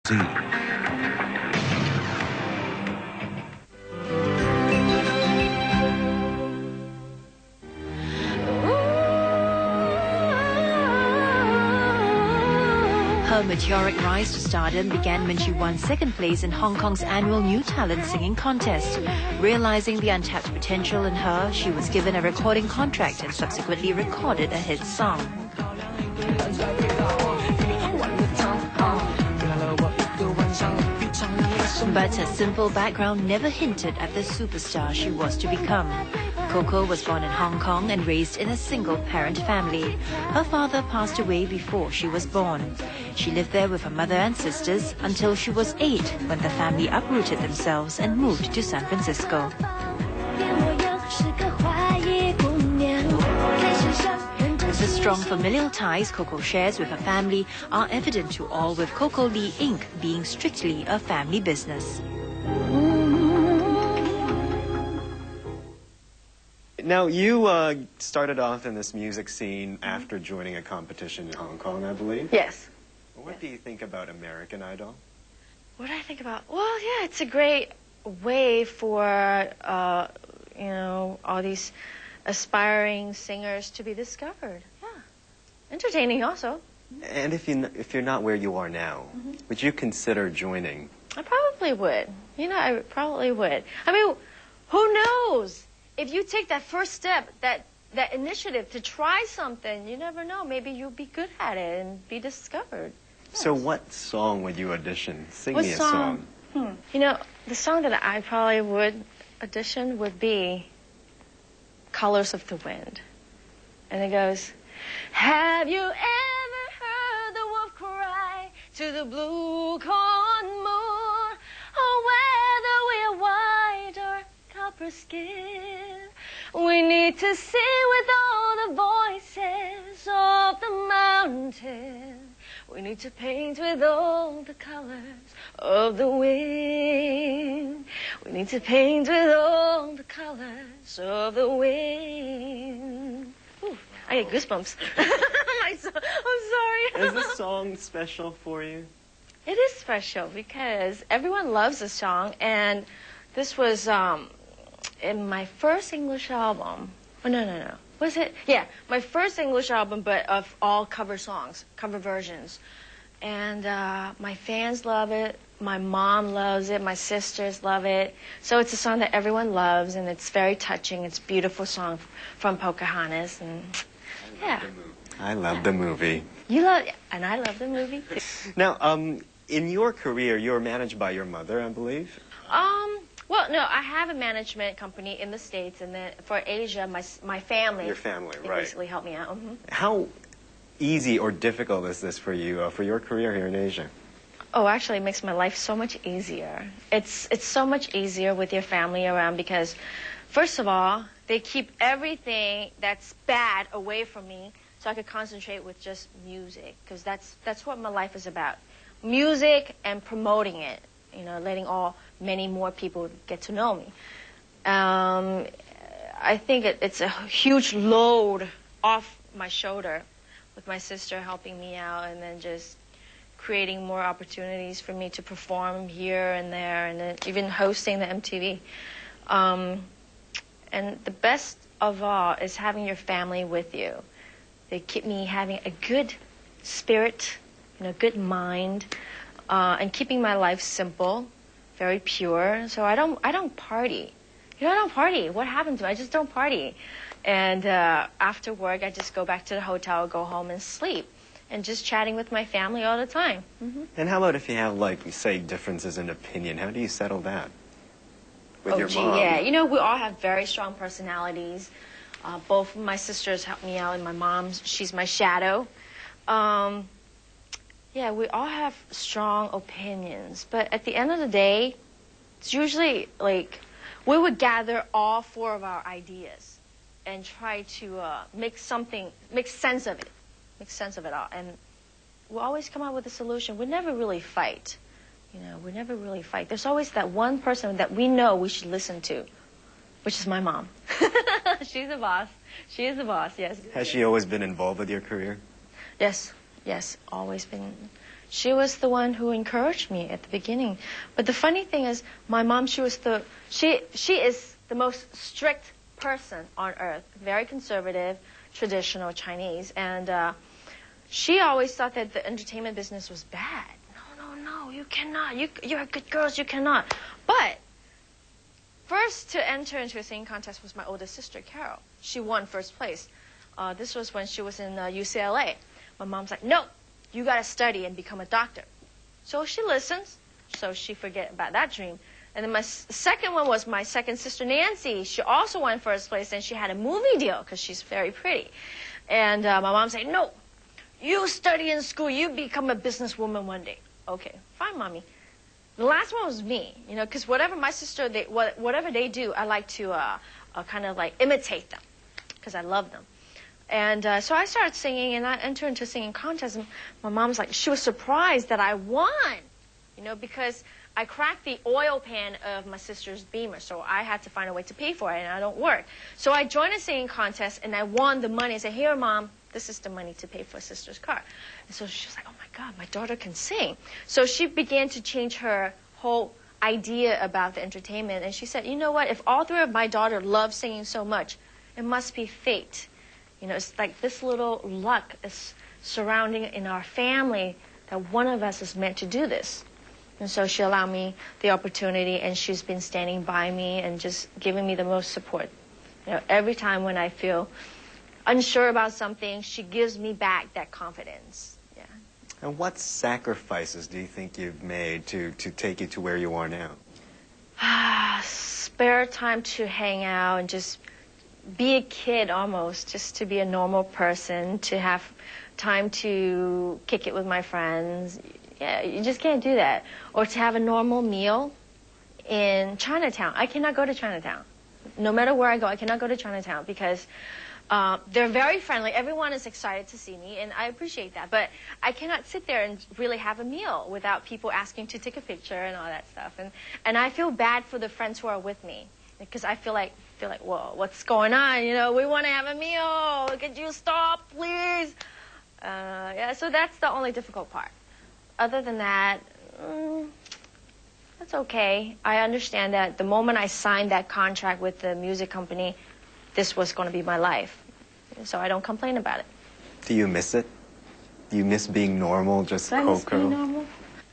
Her meteoric rise to stardom began when she won second place in Hong Kong's annual New Talent Singing Contest. Realizing the untapped potential in her, she was given a recording contract and subsequently recorded a hit song. But her simple background never hinted at the superstar she was to become. Coco was born in Hong Kong and raised in a single-parent family. Her father passed away before she was born. She lived there with her mother and sisters until she was 8, when the family uprooted themselves and moved to San Francisco. The strong familial ties Coco shares with her family are evident to all, with Coco Lee Inc. being strictly a family business. Now, you started off in this music scene after joining a competition in Hong Kong, I believe. Yes. What do you think about American Idol? What do I think about? Well, yeah, it's a great way for, you know, all these aspiring singers to be discovered. Yeah. Entertaining also. And if you're not where you are now, would you consider joining? I probably would. You know, I probably would. I mean, who knows? If you take that first step, that initiative to try something, you never know. Maybe you'll be good at it and be discovered. Yes. So what song would you audition? Sing me a song. You know, the song that I probably would audition would be Colors of the Wind. And it goes, have you ever heard the wolf cry to the blue corn moon? Oh, whether we're white or copper skin, we need to sing with all the voices of the mountain. We need to paint with all the colors of the wind. We need to paint with all the colors of the wind. Ooh, I get goosebumps. I'm sorry. Is this song special for you? It is special because everyone loves this song, and this was in my first English album. Oh, no. Was it? Yeah, my first English album, but of all cover songs, cover versions. And my fans love it. My mom loves it. My sisters love it. So it's a song that everyone loves, and it's very touching. It's a beautiful song from Pocahontas. And yeah. I love the movie. You love it, and I love the movie too. Now, in your career, you're managed by your mother, I believe? Well, no, I have a management company in the States, and then for Asia, my family. Your family, they right. basically help me out. How easy or difficult is this for you, for your career here in Asia? Oh, actually, it makes my life so much easier. It's so much easier with your family around because, first of all, they keep everything that's bad away from me so I could concentrate with just music, because that's what my life is about. Music and promoting it, you know, letting many more people get to know me. I think it's a huge load off my shoulder with my sister helping me out, and then just creating more opportunities for me to perform here and there, and then even hosting the MTV. And the best of all is having your family with you. They keep me having a good spirit, you know, good mind, and keeping my life simple, very pure. So I don't party. You know, I don't party. What happened to me? I just don't party. And after work, I just go back to the hotel, go home and sleep, and just chatting with my family all the time. And how about if you have, like, say, differences in opinion? How do you settle that with your mom? Yeah, you know, we all have very strong personalities. Both of my sisters help me out, and my mom, she's my shadow. Yeah, we all have strong opinions, but at the end of the day, it's usually like we would gather all four of our ideas and try to make sense of it all, and we'll always come up with a solution. We never really fight, you know. We never really fight. There's always that one person that we know we should listen to, which is my mom. She's the boss. She is the boss. Yes. Has she always been involved with your career? Yes, always been. She was the one who encouraged me at the beginning. But the funny thing is, my mom, she is the most strict person on earth, very conservative, traditional Chinese, and she always thought that the entertainment business was bad. No, you cannot. You're good girls, you cannot. But first to enter into a singing contest was my oldest sister, Carol. She won first place. This was when she was in UCLA. My mom's like, no, you got to study and become a doctor. So she listens, so she forget about that dream. And then my second one was my second sister, Nancy. She also won first place, and she had a movie deal because she's very pretty. And my mom said, no, you study in school, you become a businesswoman one day. Okay, fine, Mommy. The last one was me, you know, because whatever my sister, whatever they do, I like to kind of like imitate them because I love them. And so I started singing, and I entered into a singing contest, and my mom's like, she was surprised that I won, you know, because I cracked the oil pan of my sister's Beamer, so I had to find a way to pay for it, and I don't work. So I joined a singing contest, and I won the money. I said, here, Mom, this is the money to pay for sister's car. And so she was like, oh, my God, my daughter can sing. So she began to change her whole idea about the entertainment, and she said, you know what, if all three of my daughters love singing so much, it must be fate. You know, it's like this little luck is surrounding in our family that one of us is meant to do this. And so she allowed me the opportunity, and she's been standing by me and just giving me the most support. You know, every time when I feel unsure about something, she gives me back that confidence. Yeah. And what sacrifices do you think you've made to take you to where you are now? Spare time to hang out and just be a kid almost, just to be a normal person, to have time to kick it with my friends. Yeah, you just can't do that. Or to have a normal meal in Chinatown. I cannot go to Chinatown. No matter where I go, I cannot go to Chinatown because they're very friendly. Everyone is excited to see me, and I appreciate that. But I cannot sit there and really have a meal without people asking to take a picture and all that stuff. And I feel bad for the friends who are with me because I feel like, whoa, what's going on? You know, we want to have a meal. Could you stop, please? Yeah, so that's the only difficult part. Other than that, that's okay. I understand that the moment I signed that contract with the music company, this was going to be my life. So I don't complain about it. Do you miss it? Do you miss being normal, just Coco? I miss being normal?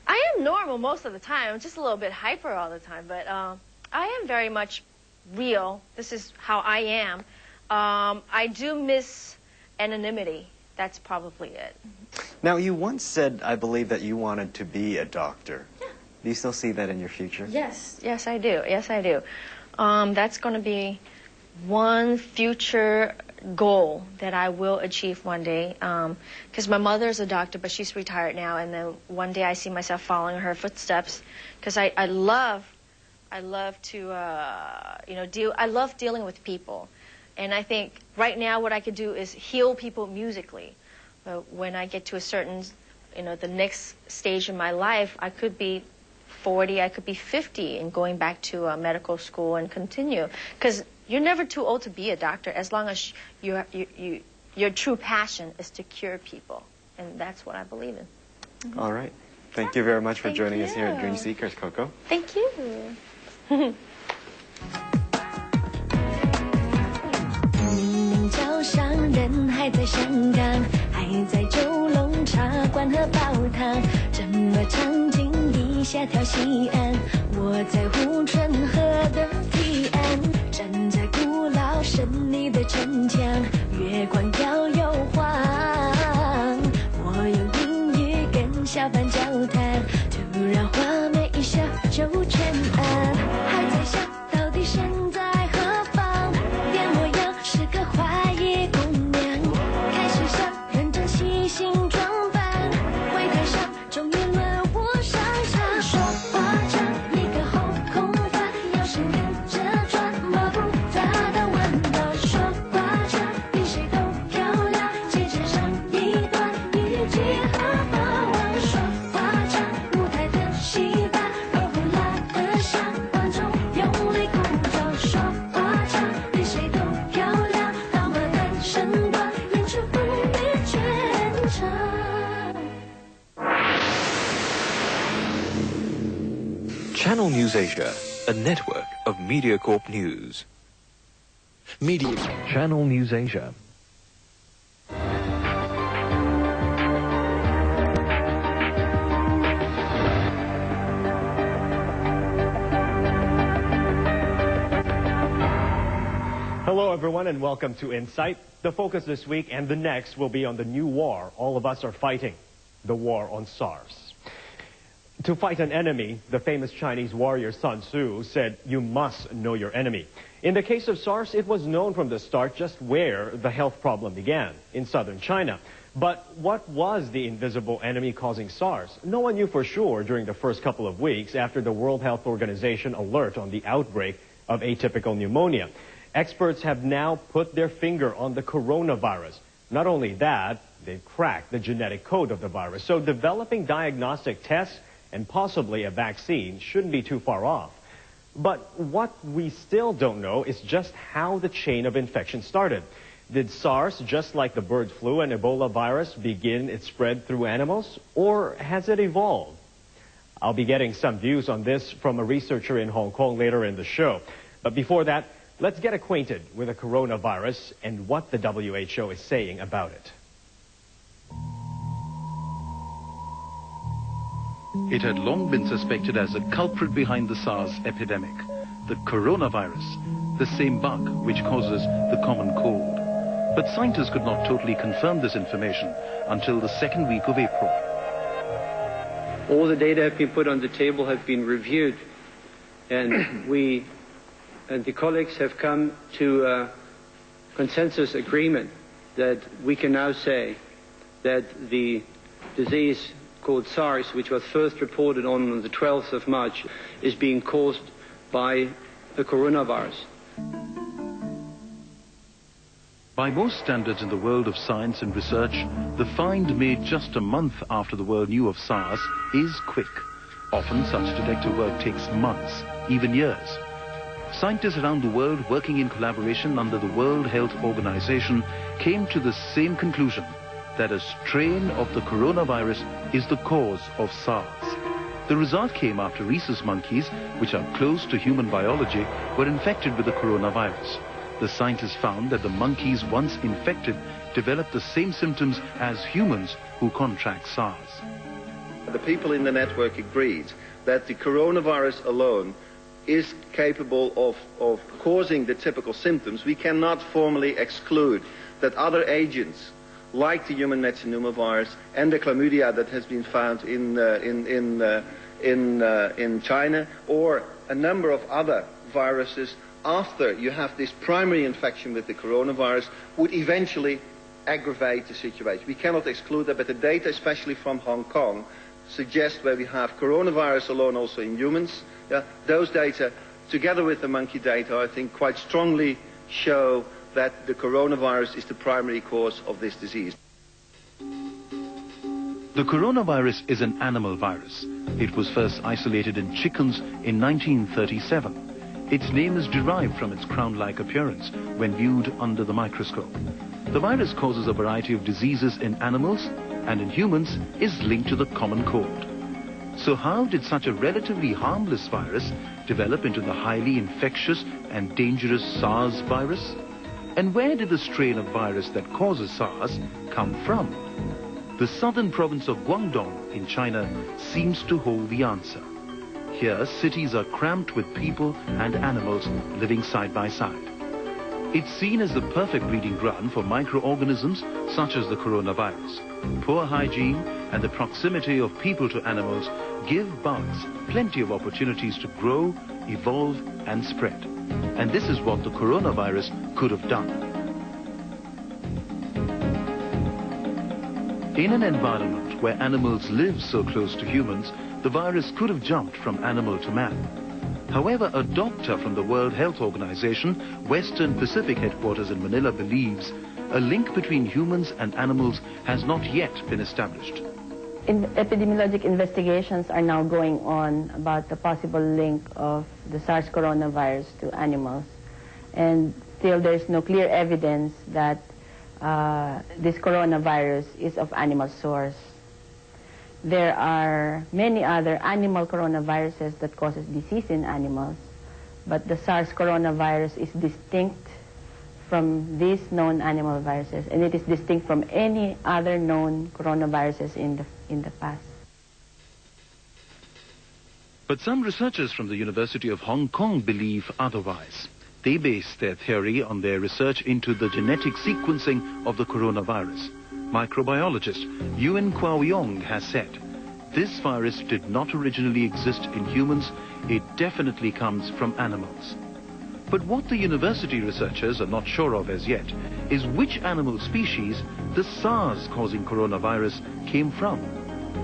I am normal most of the time. I'm just a little bit hyper all the time. But I am very much real. This is how I am. I do miss anonymity. That's probably it. Now, you once said, I believe, that you wanted to be a doctor. Yeah. Do you still see that in your future? Yes, I do. Yes, I do. That's going to be one future goal that I will achieve one day. Because my mother is a doctor, but she's retired now. And then one day I see myself following her footsteps. Because I love to, I love dealing with people. And I think right now what I could do is heal people musically. But when I get to a certain, the next stage in my life, I could be 40, I could be 50 and going back to medical school and continue. Because you're never too old to be a doctor as long as your true passion is to cure people. And that's what I believe in. Mm-hmm. All right. Thank you very much for joining us here at Dream Seekers, Coco. Thank you. 早上人还在香港，还在九龙茶馆喝煲汤，这么场景底下跳西岸，我在护城河的堤岸，站在古老神秘的城墙，月光摇又晃，我用英语跟小贩交谈，突然画面一笑就全暗，还在想到底身在何方，变模样是个怀疑姑娘，开始想认真细心装扮，会台上终于轮我上场，说话唱一个后空翻， Channel News Asia, a network of MediaCorp News. Channel News Asia. Hello everyone and welcome to Insight. The focus this week and the next will be on the new war all of us are fighting, the war on SARS. To fight an enemy, the famous Chinese warrior Sun Tzu said, "You must know your enemy." In the case of SARS, it was known from the start just where the health problem began, in southern China. But what was the invisible enemy causing SARS? No one knew for sure during the first couple of weeks after the World Health Organization alert on the outbreak of atypical pneumonia. Experts have now put their finger on the coronavirus. Not only that, they've cracked the genetic code of the virus. So developing diagnostic tests and possibly a vaccine shouldn't be too far off. But what we still don't know is just how the chain of infection started. Did SARS, just like the bird flu and Ebola virus, begin its spread through animals? Or has it evolved? I'll be getting some views on this from a researcher in Hong Kong later in the show. But before that, let's get acquainted with the coronavirus and what the WHO is saying about it. It had long been suspected as a culprit behind the SARS epidemic, the coronavirus, the same bug which causes the common cold. But scientists could not totally confirm this information until the second week of April. All the data have been put on the table, have been reviewed, and we and the colleagues have come to a consensus agreement that we can now say that the disease called SARS, which was first reported on the 12th of March, is being caused by the coronavirus. By most standards in the world of science and research, the find made just a month after the world knew of SARS is quick. Often such detective work takes months, even years. Scientists around the world working in collaboration under the World Health Organization came to the same conclusion, that a strain of the coronavirus is the cause of SARS. The result came after rhesus monkeys, which are close to human biology, were infected with the coronavirus. The scientists found that the monkeys once infected developed the same symptoms as humans who contract SARS. The people in the network agreed that the coronavirus alone is capable of causing the typical symptoms. We cannot formally exclude that other agents, like the human metapneumovirus and the chlamydia that has been found in China, or a number of other viruses after you have this primary infection with the coronavirus, would eventually aggravate the situation. We cannot exclude that, but the data, especially from Hong Kong, suggest where we have coronavirus alone also in humans, those data, together with the monkey data, I think quite strongly show that the coronavirus is the primary cause of this disease. The coronavirus is an animal virus. It was first isolated in chickens in 1937. Its name is derived from its crown-like appearance when viewed under the microscope. The virus causes a variety of diseases in animals, and in humans is linked to the common cold. So how did such a relatively harmless virus develop into the highly infectious and dangerous SARS virus? And where did the strain of virus that causes SARS come from? The southern province of Guangdong in China seems to hold the answer. Here, cities are cramped with people and animals living side by side. It's seen as the perfect breeding ground for microorganisms such as the coronavirus. Poor hygiene and the proximity of people to animals give bugs plenty of opportunities to grow, evolve, and spread. And this is what the coronavirus could have done. In an environment where animals live so close to humans, the virus could have jumped from animal to man. However, a doctor from the World Health Organization, Western Pacific headquarters in Manila, believes a link between humans and animals has not yet been established. Epidemiologic investigations are now going on about the possible link of the SARS coronavirus to animals. And still there's no clear evidence that this coronavirus is of animal source. there are many other animal coronaviruses that causes disease in animals, but the SARS coronavirus is distinct from these known animal viruses, and it is distinct from any other known coronaviruses in the past. But some researchers from the University of Hong Kong believe otherwise. They base their theory on their research into the genetic sequencing of the coronavirus. Microbiologist Yuen Kwao-Yong has said, this virus did not originally exist in humans, it definitely comes from animals. But what the university researchers are not sure of as yet is which animal species the SARS-causing coronavirus came from.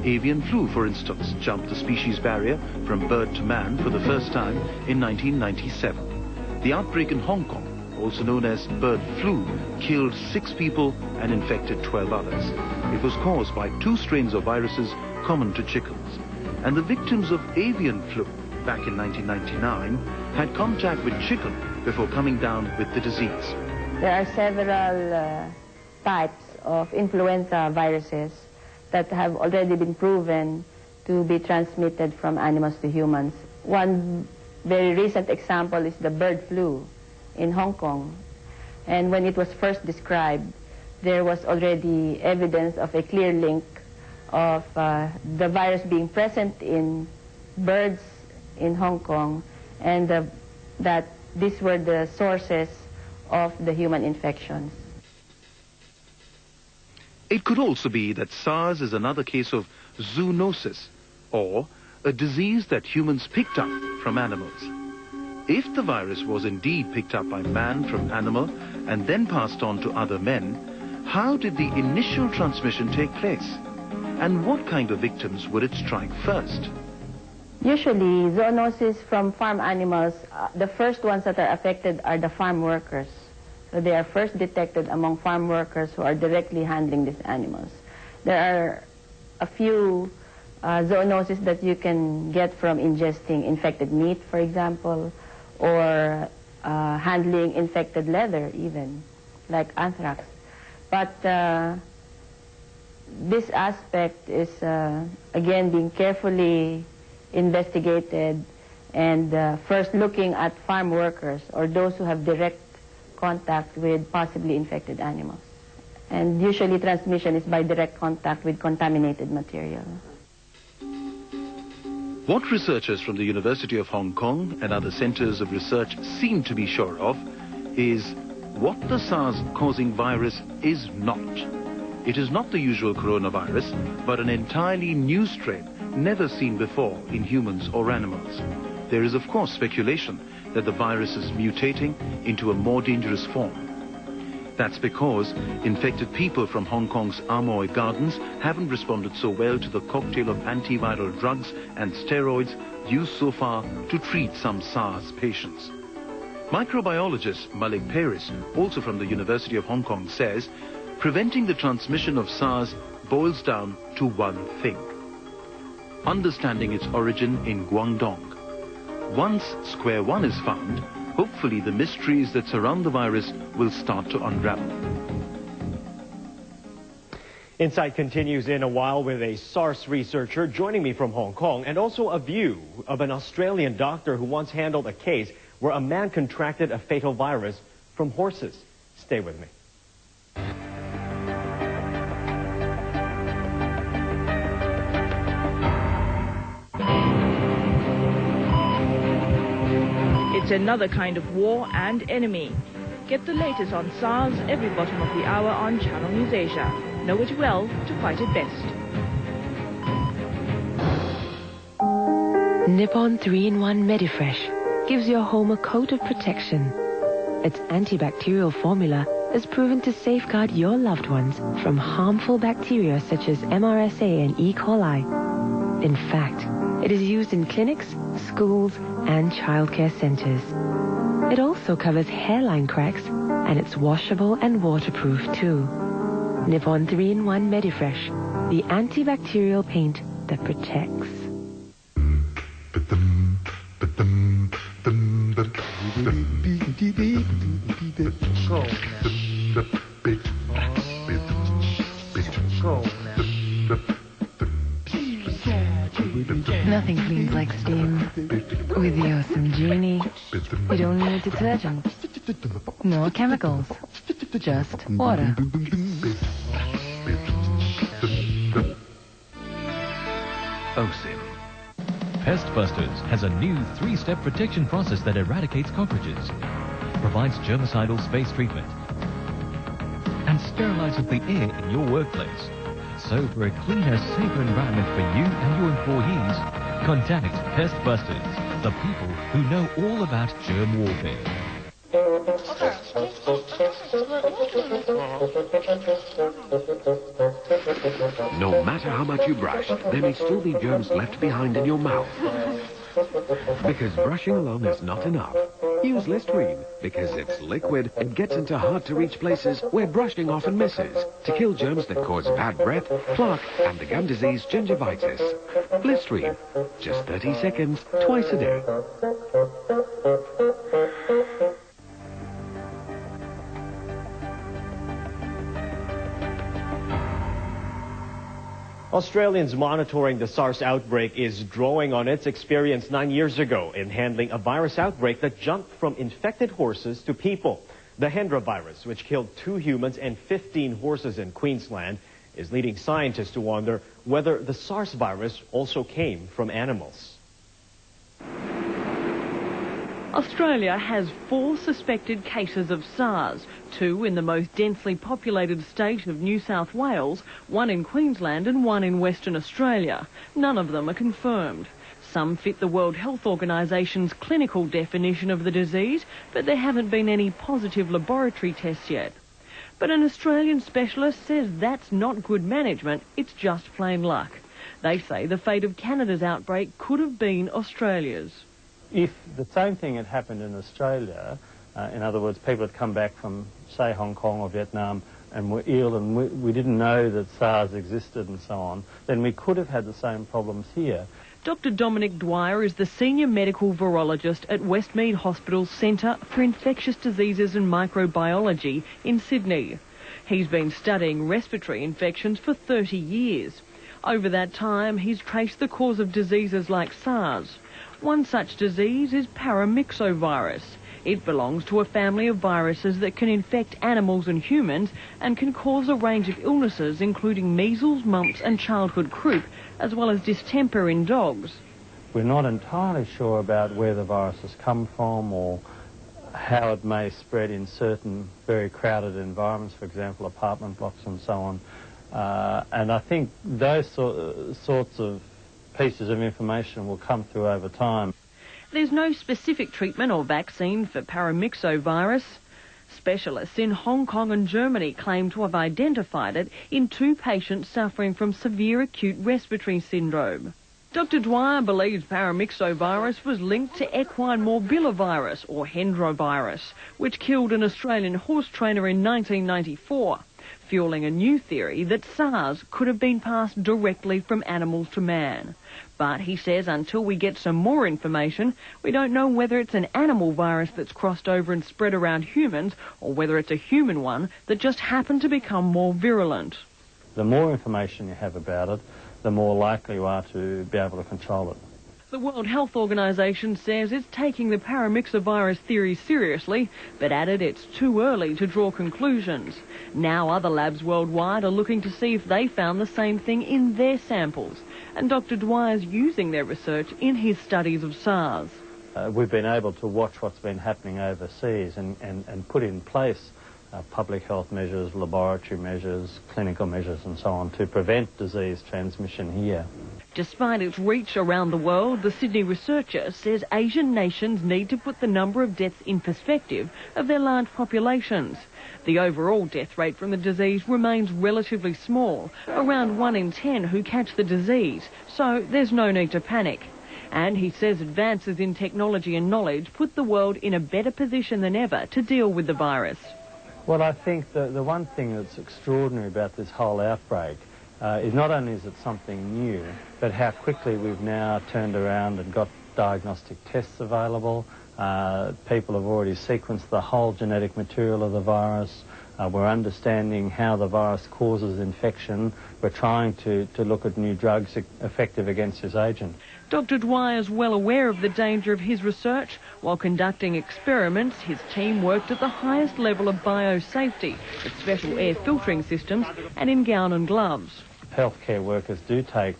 Avian flu, for instance, jumped the species barrier from bird to man for the first time in 1997. The outbreak in Hong Kong, also known as bird flu, killed 6 people and infected 12 others. It was caused by 2 strains of viruses common to chickens. And the victims of avian flu back in 1999 had contact with chicken before coming down with the disease. There are several types of influenza viruses that have already been proven to be transmitted from animals to humans. One very recent example is the bird flu in Hong Kong. And when it was first described, there was already evidence of a clear link of the virus being present in birds in Hong Kong, and that these were the sources of the human infections. It could also be that SARS is another case of zoonosis, or a disease that humans picked up from animals. If the virus was indeed picked up by man from animal and then passed on to other men, how did the initial transmission take place? And what kind of victims would it strike first? Usually, zoonosis from farm animals, the first ones that are affected are the farm workers. So they are first detected among farm workers who are directly handling these animals. There are a few zoonoses that you can get from ingesting infected meat, for example, or handling infected leather even, like anthrax. But this aspect is, again, being carefully investigated and first looking at farm workers or those who have direct contact with possibly infected animals. And usually transmission is by direct contact with contaminated material. What researchers from the University of Hong Kong and other centers of research seem to be sure of is what the SARS-causing virus is not. It is not the usual coronavirus, but an entirely new strain never seen before in humans or animals. There is, of course, speculation that the virus is mutating into a more dangerous form. That's because infected people from Hong Kong's Amoy Gardens haven't responded so well to the cocktail of antiviral drugs and steroids used so far to treat some SARS patients. Microbiologist Malik Paris, also from the University of Hong Kong, says preventing the transmission of SARS boils down to one thing: understanding its origin in Guangdong. Once square one is found, hopefully the mysteries that surround the virus will start to unravel. Insight continues in a while with a SARS researcher joining me from Hong Kong, and also a view of an Australian doctor who once handled a case where a man contracted a fatal virus from horses. Stay with me. It's another kind of war and enemy. Get the latest on SARS every bottom of the hour on Channel News Asia. Know it well to fight it best. Nippon 3-in-1 Medifresh gives your home a coat of protection. Its antibacterial formula is proven to safeguard your loved ones from harmful bacteria such as MRSA and E. coli. In fact, it is used in clinics, schools, and childcare centers. It also covers hairline cracks, and it's washable and waterproof too. Nippon 3-in-1 Medifresh, the antibacterial paint that protects. clean with the awesome Genie. You don't need detergent. No chemicals. Just water. OSIM. Pestbusters has a new 3-step protection process that eradicates cockroaches, provides germicidal space treatment, and sterilizes the air in your workplace. So for a cleaner, safer environment for you and your employees, contact Pestbusters, the people who know all about germ warfare. No matter how much you brush, there may still be germs left behind in your mouth. Because brushing alone is not enough. Use Listerine, because it's liquid and gets into hard-to-reach places where brushing often misses, to kill germs that cause bad breath, plaque, and the gum disease gingivitis. Listerine, just 30 seconds, twice a day. Australians monitoring the SARS outbreak is drawing on its experience 9 years ago in handling a virus outbreak that jumped from infected horses to people. The Hendra virus, which killed 2 humans and 15 horses in Queensland, is leading scientists to wonder whether the SARS virus also came from animals. Australia has 4 suspected cases of SARS, 2 in the most densely populated state of New South Wales, 1 in Queensland and 1 in Western Australia. None of them are confirmed. Some fit the World Health Organisation's clinical definition of the disease, but there haven't been any positive laboratory tests yet. But an Australian specialist says that's not good management, it's just plain luck. They say the fate of Canada's outbreak could have been Australia's. If the same thing had happened in Australia, in other words, people had come back from, say, Hong Kong or Vietnam and were ill and we didn't know that SARS existed and so on, then we could have had the same problems here. Dr. Dominic Dwyer is the Senior Medical Virologist at Westmead Hospital's Centre for Infectious Diseases and Microbiology in Sydney. He's been studying respiratory infections for 30 years. Over that time, he's traced the cause of diseases like SARS. One such disease is paramyxovirus. It belongs to a family of viruses that can infect animals and humans and can cause a range of illnesses including measles, mumps and childhood croup, as well as distemper in dogs. We're not entirely sure about where the virus has come from or how it may spread in certain very crowded environments, for example, apartment blocks and so on. And I think those sorts of pieces of information will come through over time. There's no specific treatment or vaccine for paramyxovirus. Specialists in Hong Kong and Germany claim to have identified it in 2 patients suffering from severe acute respiratory syndrome. Dr. Dwyer believes paramyxovirus was linked to equine morbillivirus, or Hendra virus, which killed an Australian horse trainer in 1994, fueling a new theory that SARS could have been passed directly from animals to man. But he says until we get some more information, we don't know whether it's an animal virus that's crossed over and spread around humans or whether it's a human one that just happened to become more virulent. The more information you have about it, the more likely you are to be able to control it. The World Health Organization says it's taking the paramyxovirus theory seriously, but added it's too early to draw conclusions. Now other labs worldwide are looking to see if they found the same thing in their samples, and Dr. Dwyer's using their research in his studies of SARS. We've been able to watch what's been happening overseas and put in place public health measures, laboratory measures, clinical measures and so on to prevent disease transmission here. Despite its reach around the world, the Sydney researcher says Asian nations need to put the number of deaths in perspective of their large populations. The overall death rate from the disease remains relatively small, around 1 in 10 who catch the disease, so there's no need to panic. And he says advances in technology and knowledge put the world in a better position than ever to deal with the virus. Well, I think the one thing that's extraordinary about this whole outbreak is not only is it something new, but how quickly we've now turned around and got diagnostic tests available. People have already sequenced the whole genetic material of the virus. We're understanding how the virus causes infection. We're trying to look at new drugs effective against this agent. Dr. Dwyer is well aware of the danger of his research. While conducting experiments, his team worked at the highest level of biosafety, with special air filtering systems and in gown and gloves. Healthcare workers do take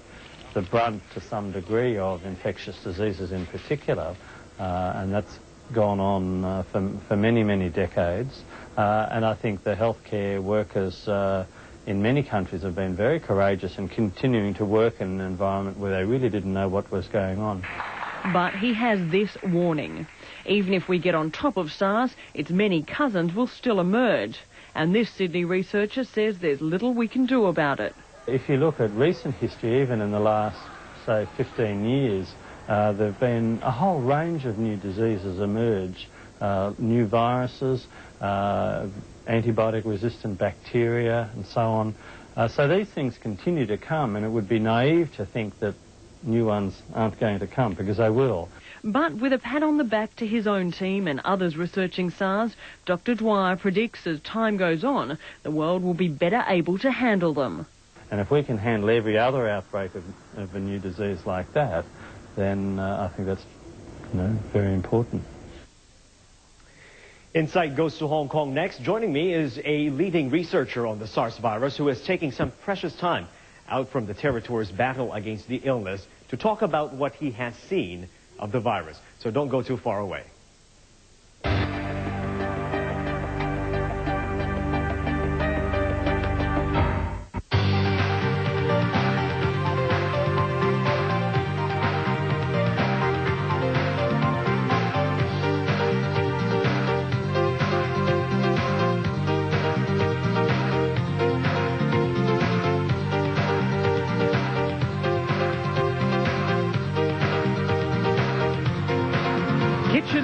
the brunt to some degree of infectious diseases in particular, and that's gone on for many, many decades. And I think the healthcare workers in many countries have been very courageous in continuing to work in an environment where they really didn't know what was going on. But he has this warning. Even if we get on top of SARS, its many cousins will still emerge. And this Sydney researcher says there's little we can do about it. If you look at recent history, even in the last, say, 15 years, there have been a whole range of new diseases emerge, new viruses, antibiotic-resistant bacteria, and so on. So these things continue to come, and it would be naive to think that new ones aren't going to come, because they will. But with a pat on the back to his own team and others researching SARS, Dr. Dwyer predicts as time goes on, the world will be better able to handle them. And if we can handle every other outbreak of a new disease like that, then I think that's, very important. Insight goes to Hong Kong next. Joining me is a leading researcher on the SARS virus who is taking some precious time out from the territory's battle against the illness to talk about what he has seen of the virus. So don't go too far away.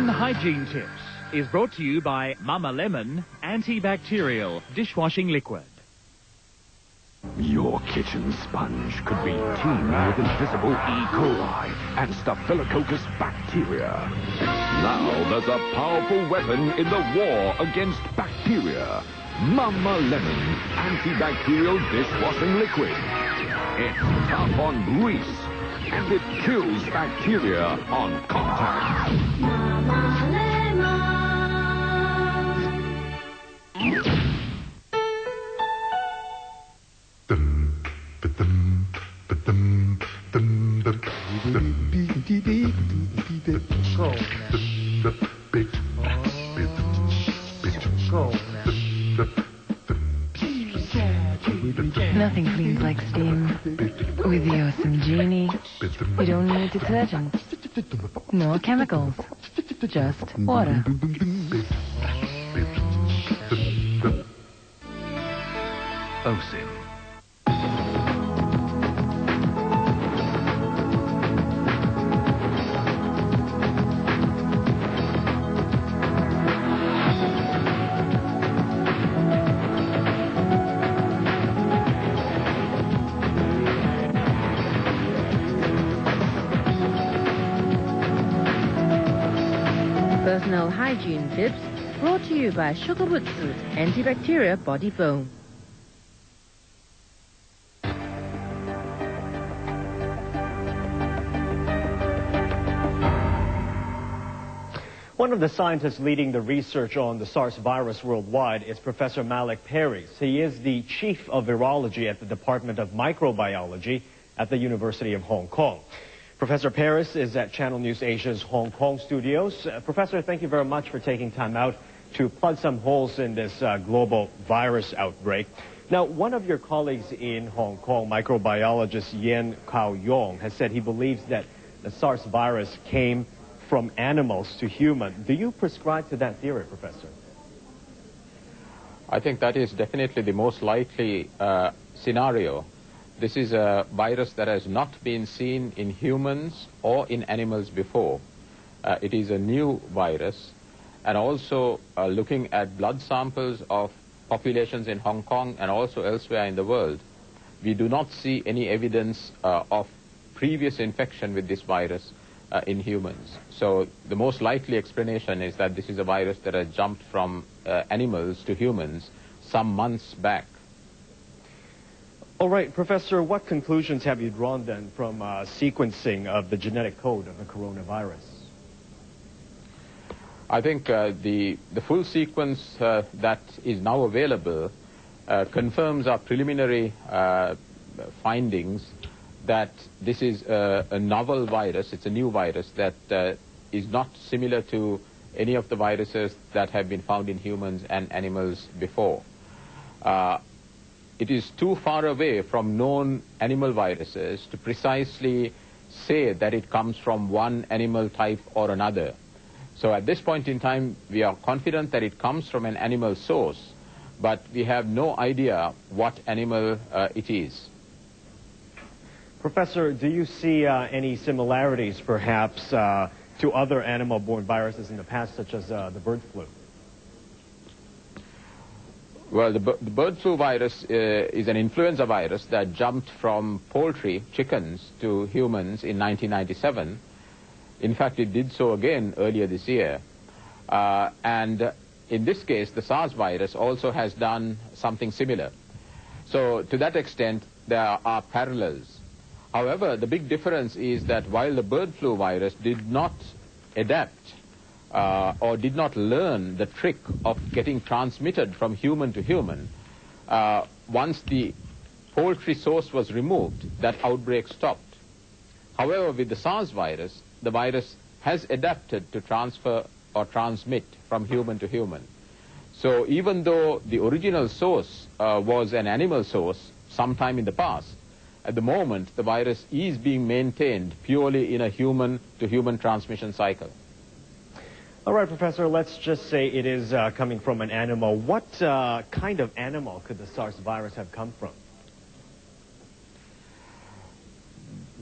Hygiene Tips is brought to you by Mama Lemon Antibacterial Dishwashing Liquid. Your kitchen sponge could be teeming with invisible E. coli and Staphylococcus bacteria. Now there's a powerful weapon in the war against bacteria. Mama Lemon Antibacterial Dishwashing Liquid. It's tough on grease, and it kills bacteria on contact. Mama Lemon. Nothing cleans like steam. With the awesome Genie, you don't need detergent. No chemicals. Just water. OSIM. Personal hygiene tips brought to you by Shokubutsu Antibacteria Body Foam. One of the scientists leading the research on the SARS virus worldwide is Professor Malik Paris. He is the chief of virology at the Department of Microbiology at the University of Hong Kong. Professor Paris is at Channel News Asia's Hong Kong studios. Professor, thank you very much for taking time out to plug some holes in this global virus outbreak. Now, one of your colleagues in Hong Kong, microbiologist Yen Kao-yong, has said he believes that the SARS virus came from animals to human. Do you prescribe to that theory, Professor? I think that is definitely the most likely scenario. This is a virus that has not been seen in humans or in animals before. It is a new virus. And also looking at blood samples of populations in Hong Kong and also elsewhere in the world, we do not see any evidence of previous infection with this virus in humans. So the most likely explanation is that this is a virus that has jumped from animals to humans some months back. All right, Professor, what conclusions have you drawn then from sequencing of the genetic code of the coronavirus? I think the full sequence that is now available confirms our preliminary findings that this is a novel virus. It's a new virus that is not similar to any of the viruses that have been found in humans and animals before. It is too far away from known animal viruses to precisely say that it comes from one animal type or another. So at this point in time, we are confident that it comes from an animal source, but we have no idea what animal it is. Professor, do you see any similarities, perhaps, to other animal-borne viruses in the past, such as the bird flu? Well, the bird flu virus is an influenza virus that jumped from poultry, chickens, to humans in 1997. In fact, it did so again earlier this year. And in this case, the Sars virus also has done something similar. So to that extent, there are parallels. However, the big difference is that while the bird flu virus did not adapt or did not learn the trick of getting transmitted from human to human, once the poultry source was removed, that outbreak stopped. However, with the SARS virus, the virus has adapted to transfer or transmit from human to human. So even though the original source was an animal source sometime in the past, at the moment the virus is being maintained purely in a human-to-human transmission cycle. All right, Professor, let's just say it is coming from an animal. What kind of animal could the SARS virus have come from?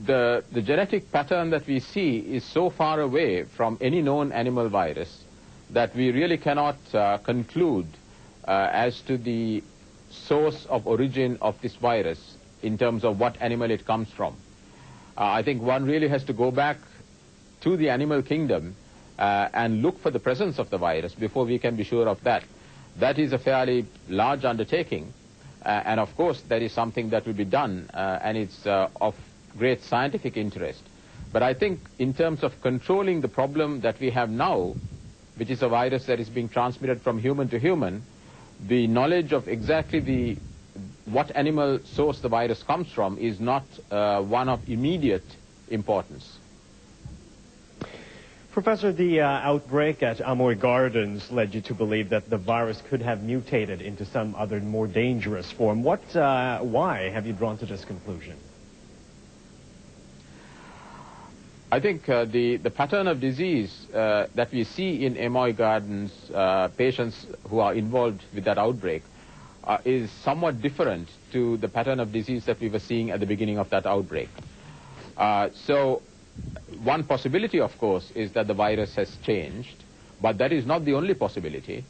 The genetic pattern that we see is so far away from any known animal virus that we really cannot conclude as to the source of origin of this virus in terms of what animal it comes from. I think one really has to go back to the animal kingdom and look for the presence of the virus before we can be sure of that. That is a fairly large undertaking, and of course that is something that will be done, and it's of great scientific interest. But I think in terms of controlling the problem that we have now, which is a virus that is being transmitted from human to human, the knowledge of exactly what animal source the virus comes from is not one of immediate importance. Professor, the outbreak at Amoy Gardens led you to believe that the virus could have mutated into some other more dangerous form. Why have you drawn to this conclusion? I think the pattern of disease that we see in Amoy Gardens, patients who are involved with that outbreak, is somewhat different to the pattern of disease that we were seeing at the beginning of that outbreak. So one possibility, of course, is that the virus has changed, but that is not the only possibility.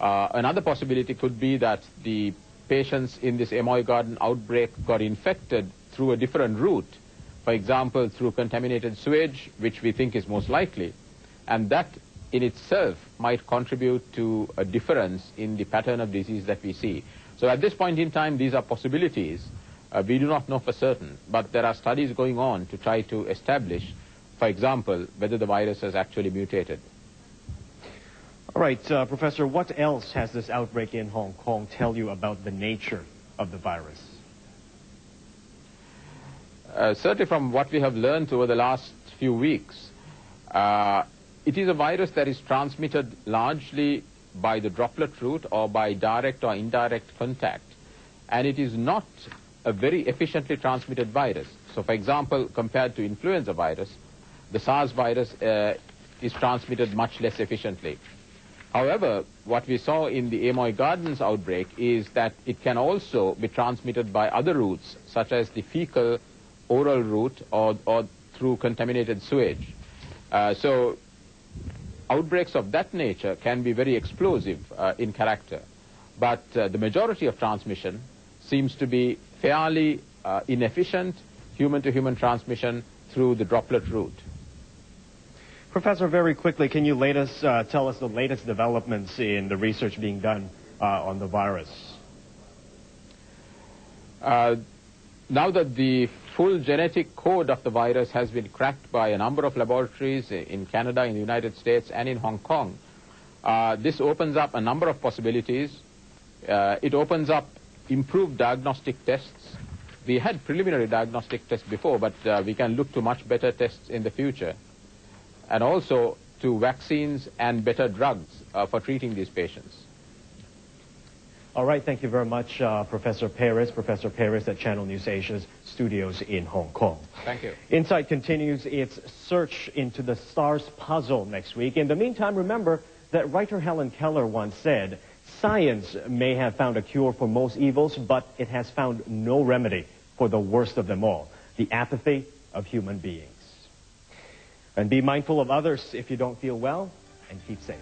Another possibility could be that the patients in this Amoy Garden outbreak got infected through a different route, for example, through contaminated sewage, which we think is most likely, and that in itself might contribute to a difference in the pattern of disease that we see. So at this point in time, these are possibilities. We do not know for certain, but there are studies going on to try to establish, for example, whether the virus has actually mutated. All right, Professor, what else has this outbreak in Hong Kong tell you about the nature of the virus? Certainly from what we have learned over the last few weeks, it is a virus that is transmitted largely by the droplet route or by direct or indirect contact, and it is not a very efficiently transmitted virus. So, for example, compared to influenza virus, the SARS virus is transmitted much less efficiently. However, what we saw in the Amoy Gardens outbreak is that it can also be transmitted by other routes, such as the fecal oral route or through contaminated sewage. So outbreaks of that nature can be very explosive in character, but the majority of transmission seems to be fairly inefficient human-to-human transmission through the droplet route. Professor, very quickly, can you tell us the latest developments in the research being done on the virus? Now that the full genetic code of the virus has been cracked by a number of laboratories in Canada, in the United States, and in Hong Kong, this opens up a number of possibilities. It opens up improved diagnostic tests. We had preliminary diagnostic tests before, but we can look to much better tests in the future. And also to vaccines and better drugs for treating these patients. All right, thank you very much, Professor Paris. Professor Paris at Channel News Asia's studios in Hong Kong. Thank you. Insight continues its search into the SARS puzzle next week. In the meantime, remember that writer Helen Keller once said, "Science may have found a cure for most evils, but it has found no remedy for the worst of them all, the apathy of human beings." And be mindful of others if you don't feel well, and keep safe.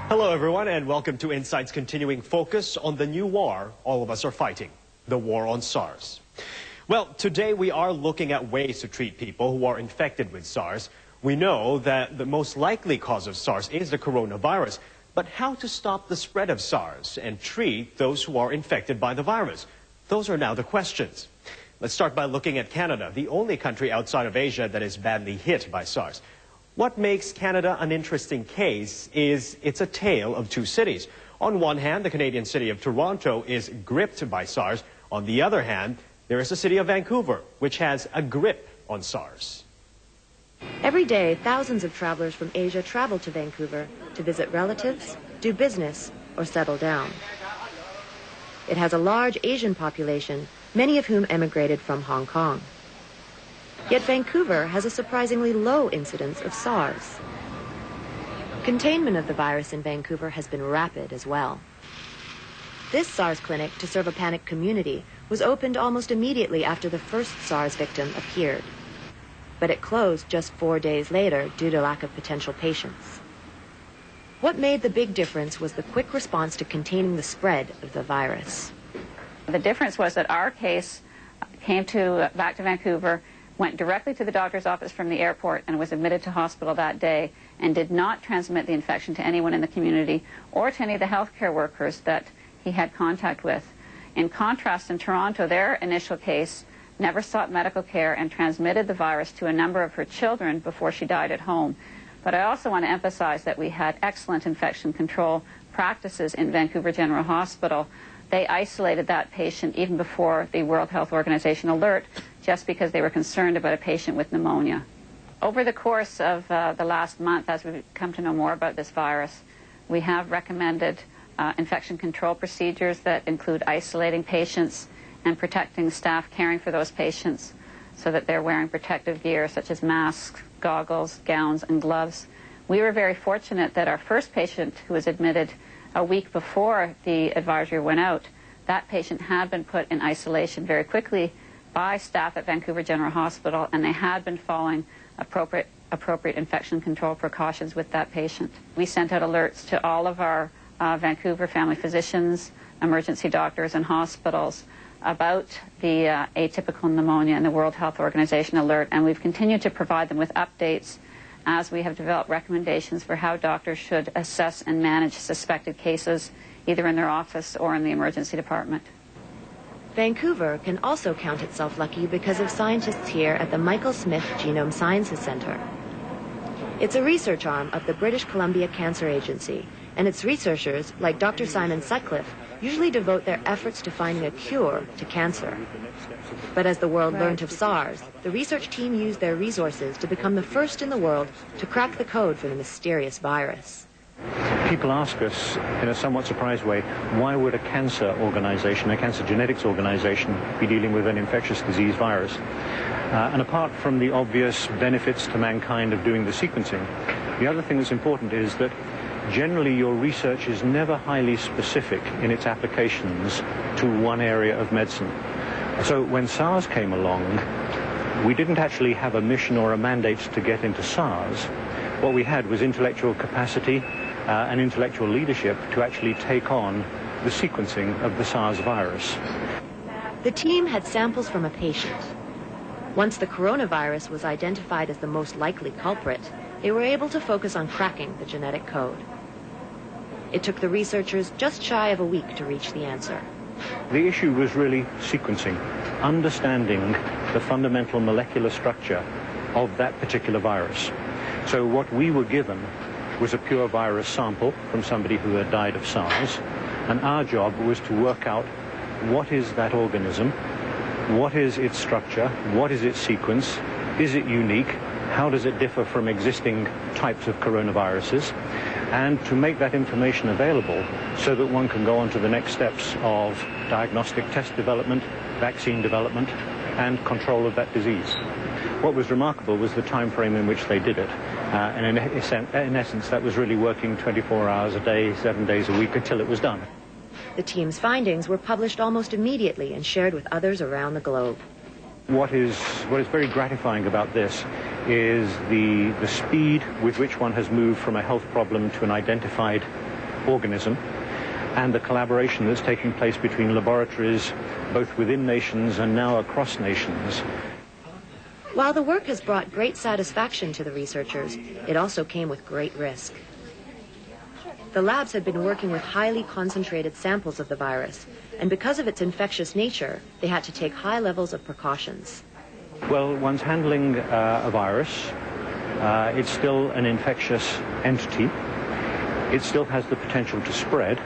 Hello, everyone, and welcome to Insight's continuing focus on the new war all of us are fighting, the war on SARS. Well, today we are looking at ways to treat people who are infected with SARS. We know that the most likely cause of SARS is the coronavirus, but how to stop the spread of SARS and treat those who are infected by the virus? Those are now the questions. Let's start by looking at Canada, the only country outside of Asia that is badly hit by SARS. What makes Canada an interesting case is it's a tale of two cities. On one hand, the Canadian city of Toronto is gripped by SARS. On the other hand, there is the city of Vancouver, which has a grip on SARS. Every day, thousands of travelers from Asia travel to Vancouver to visit relatives, do business, or settle down. It has a large Asian population, many of whom emigrated from Hong Kong. Yet Vancouver has a surprisingly low incidence of SARS. Containment of the virus in Vancouver has been rapid as well. This SARS clinic, to serve a panicked community, was opened almost immediately after the first SARS victim appeared. But it closed just 4 days later due to lack of potential patients. What made the big difference was the quick response to containing the spread of the virus. The difference was that our case came back to Vancouver, went directly to the doctor's office from the airport, and was admitted to hospital that day, and did not transmit the infection to anyone in the community or to any of the healthcare workers that he had contact with. In contrast, in Toronto, their initial case never sought medical care and transmitted the virus to a number of her children before she died at home. But I also want to emphasize that we had excellent infection control practices in Vancouver General Hospital. They isolated that patient even before the World Health Organization alert, just because they were concerned about a patient with pneumonia. Over the course of the last month, as we've come to know more about this virus, we have recommended infection control procedures that include isolating patients and protecting staff caring for those patients so that they're wearing protective gear such as masks, goggles, gowns, and gloves. We were very fortunate that our first patient who was admitted a week before the advisory went out, that patient had been put in isolation very quickly by staff at Vancouver General Hospital, and they had been following appropriate infection control precautions with that patient. We sent out alerts to all of our Vancouver family physicians, emergency doctors, and hospitals about the atypical pneumonia and the World Health Organization alert, and we've continued to provide them with updates as we have developed recommendations for how doctors should assess and manage suspected cases, either in their office or in the emergency department. Vancouver can also count itself lucky because of scientists here at the Michael Smith Genome Sciences Centre. It's a research arm of the British Columbia Cancer Agency, and its researchers, like Dr. Simon Sutcliffe, usually devote their efforts to finding a cure to cancer. But as the world learned of SARS, the research team used their resources to become the first in the world to crack the code for the mysterious virus. People ask us, in a somewhat surprised way, why would a cancer organization, a cancer genetics organization, be dealing with an infectious disease virus? And apart from the obvious benefits to mankind of doing the sequencing, The other thing that's important is that generally your research is never highly specific in its applications to one area of medicine. So when SARS came along, we didn't actually have a mission or a mandate to get into SARS. What we had was intellectual capacity and intellectual leadership to actually take on the sequencing of the SARS virus. The team had samples from a patient. Once the coronavirus was identified as the most likely culprit, they were able to focus on cracking the genetic code. It took the researchers just shy of a week to reach the answer. The issue was really sequencing, understanding the fundamental molecular structure of that particular virus. So what we were given was a pure virus sample from somebody who had died of SARS, and our job was to work out what is that organism, what is its structure, what is its sequence, is it unique, how does it differ from existing types of coronaviruses, and to make that information available so that one can go on to the next steps of diagnostic test development, vaccine development, and control of that disease. What was remarkable was the time frame in which they did it. And in essence, that was really working 24 hours a day, 7 days a week until it was done. The team's findings were published almost immediately and shared with others around the globe. What is very gratifying about this is the speed with which one has moved from a health problem to an identified organism, and the collaboration that's taking place between laboratories both within nations and now across nations. While the work has brought great satisfaction to the researchers, it also came with great risk. The labs had been working with highly concentrated samples of the virus, and because of its infectious nature, they had to take high levels of precautions. Well, one's handling a virus. It's still an infectious entity. It still has the potential to spread.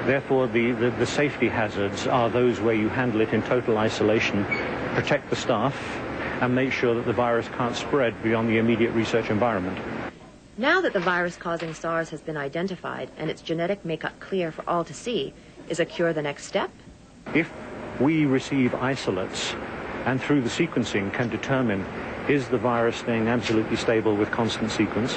Therefore, the safety hazards are those where you handle it in total isolation, protect the staff, and make sure that the virus can't spread beyond the immediate research environment. Now that the virus causing SARS has been identified and its genetic makeup clear for all to see, is a cure the next step? If we receive isolates and through the sequencing can determine is the virus staying absolutely stable with constant sequence,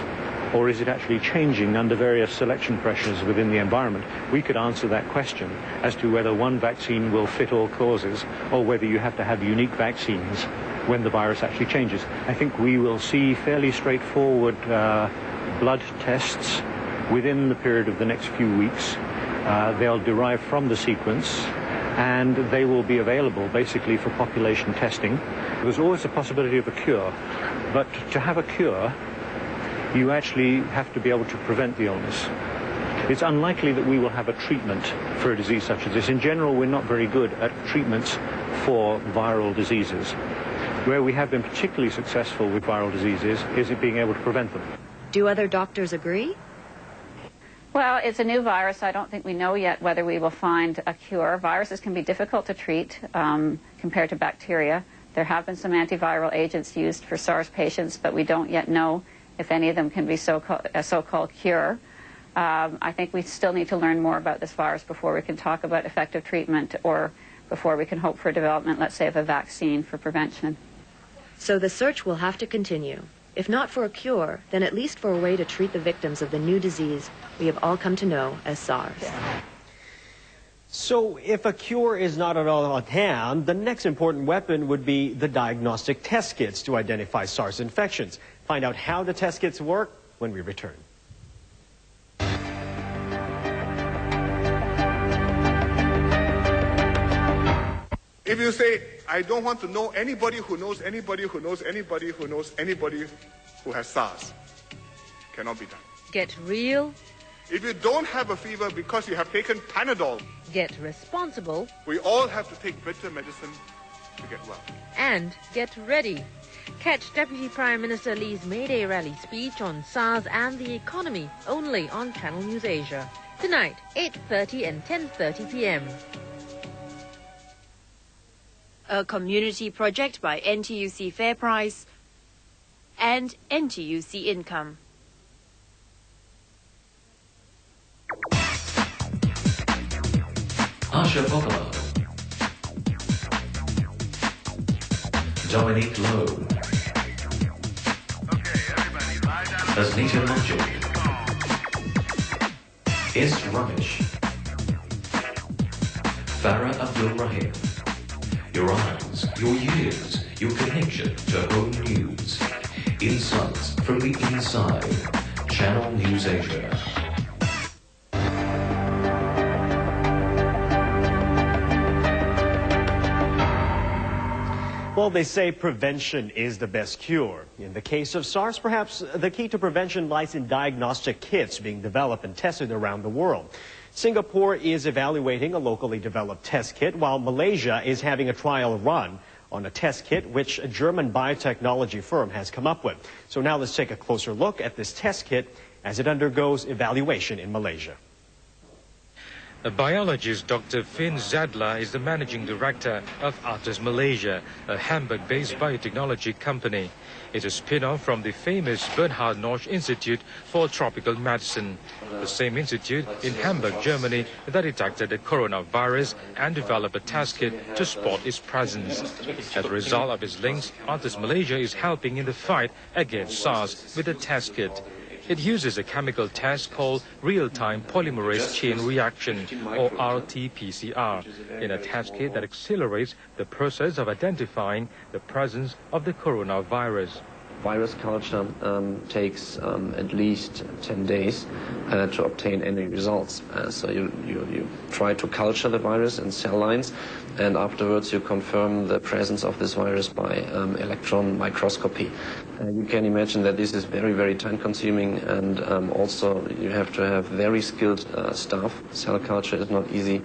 or is it actually changing under various selection pressures within the environment, we could answer that question as to whether one vaccine will fit all causes or whether you have to have unique vaccines when the virus actually changes. I think we will see fairly straightforward blood tests within the period of the next few weeks. They'll derive from the sequence, and they will be available basically for population testing. There's always a possibility of a cure, but to have a cure, you actually have to be able to prevent the illness. It's unlikely that we will have a treatment for a disease such as this. In general, we're not very good at treatments for viral diseases. Where we have been particularly successful with viral diseases is in being able to prevent them. Do other doctors agree? Well, it's a new virus. I don't think we know yet whether we will find a cure. Viruses can be difficult to treat compared to bacteria. There have been some antiviral agents used for SARS patients, but we don't yet know if any of them can be a so-called cure. I think we still need to learn more about this virus before we can talk about effective treatment or before we can hope for development, let's say, of a vaccine for prevention. So the search will have to continue. If not for a cure, then at least for a way to treat the victims of the new disease we have all come to know as SARS. So if a cure is not at all at hand, the next important weapon would be the diagnostic test kits to identify SARS infections. Find out how the test kits work when we return. If you say, I don't want to know anybody who knows anybody who knows anybody who knows anybody who has SARS, cannot be done. Get real. If you don't have a fever because you have taken Panadol, get responsible. We all have to take bitter medicine to get well. And get ready. Catch Deputy Prime Minister Lee's May Day rally speech on SARS and the economy only on Channel News Asia. Tonight, 8:30 and 10:30 p.m. A community project by NTUC Fair Price and NTUC Income. Asha Popolo, Dominique Lowe, Okay, everybody, lie down. as neat and magic. It's rubbish. Farah Abdul Rahim. Your eyes, your ears, your connection to home news. Insights from the inside. Channel News Asia. Well, they say prevention is the best cure. In the case of SARS, perhaps the key to prevention lies in diagnostic kits being developed and tested around the world. Singapore is evaluating a locally developed test kit, while Malaysia is having a trial run on a test kit which a German biotechnology firm has come up with. So now let's take a closer look at this test kit as it undergoes evaluation in Malaysia. A biologist, Dr. Finn Zadler, is the managing director of Artis Malaysia, a Hamburg-based biotechnology company. It's a spin-off from the famous Bernhard Nosch Institute for Tropical Medicine, the same institute in Hamburg, Germany, that detected the coronavirus and developed a test kit to spot its presence. As a result of its links, Artis Malaysia is helping in the fight against SARS with a test kit. It uses a chemical test called real-time polymerase chain reaction, or RT-PCR, in a test kit that accelerates the process of identifying the presence of the coronavirus. Virus culture takes at least 10 days to obtain any results. So you try to culture the virus in cell lines, and afterwards you confirm the presence of this virus by electron microscopy. You can imagine that this is very, very time-consuming, and also you have to have very skilled staff. Cell culture is not easy.